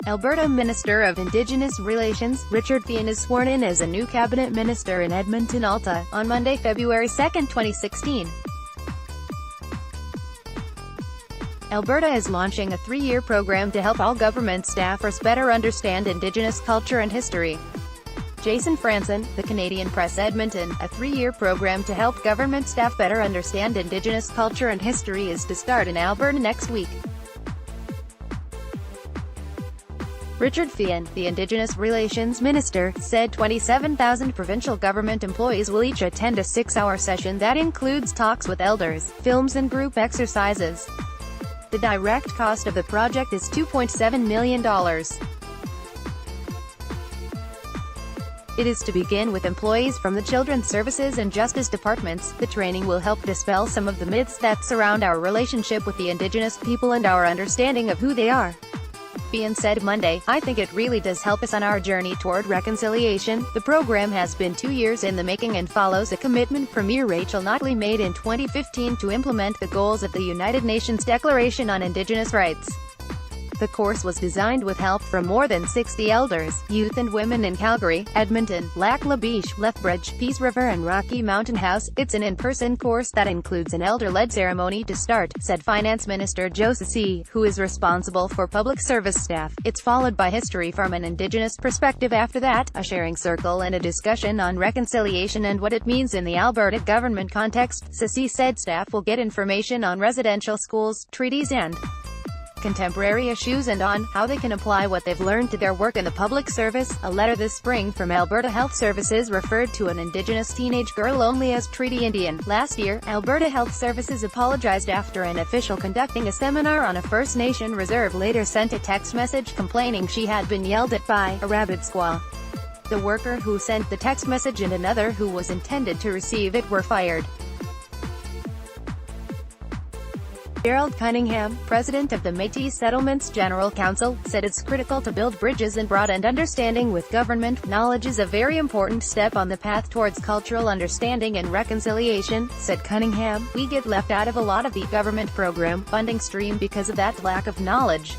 Alberta Minister of Indigenous Relations, Richard Feehan, is sworn in as a new cabinet minister in Edmonton Alta, on Monday, February 2, 2016. Alberta is launching a 3-year program to help all government staffers better understand Indigenous culture and history. Jason FRANSON, the Canadian Press Edmonton, a 3-year program to help government staff better understand Indigenous culture and history is to start in Alberta next week. Richard Feehan, the Indigenous Relations Minister, said 27,000 provincial government employees will each attend a 6-hour session that includes talks with elders, films and group exercises. The direct cost of the project is $2.7 million. It is to begin with employees from the Children's Services and Justice Departments. The training will help dispel some of the myths that surround our relationship with the Indigenous people and our understanding of who they are. Feehan said Monday, "I think it really does help us on our journey toward reconciliation." The program has been 2 years in the making and follows a commitment Premier Rachel Notley made in 2015 to implement the goals of the United Nations Declaration on Indigenous Rights. The course was designed with help from more than 60 elders, youth and women in Calgary, Edmonton, Lac La Biche, Lethbridge, Peace River and Rocky Mountain House. It's an in-person course that includes an elder-led ceremony to start, said Finance Minister Joe Ceci, who is responsible for public service staff. It's followed by history from an Indigenous perspective after that, a sharing circle and a discussion on reconciliation and what it means in the Alberta government context. Ceci said staff will get information on residential schools, treaties and contemporary issues and on how they can apply what they've learned to their work in the public service. A letter this spring from Alberta Health Services referred to an Indigenous teenage girl only as Treaty Indian. Last year, Alberta Health Services apologized after an official conducting a seminar on a First Nation reserve later sent a text message complaining she had been yelled at by a rabid squaw. The worker who sent the text message and another who was intended to receive it were fired. Gerald Cunningham, president of the Métis Settlements General Council, said it's critical to build bridges and broaden understanding with government. Knowledge is a very important step on the path towards cultural understanding and reconciliation, said Cunningham. We get left out of a lot of the government program funding stream because of that lack of knowledge.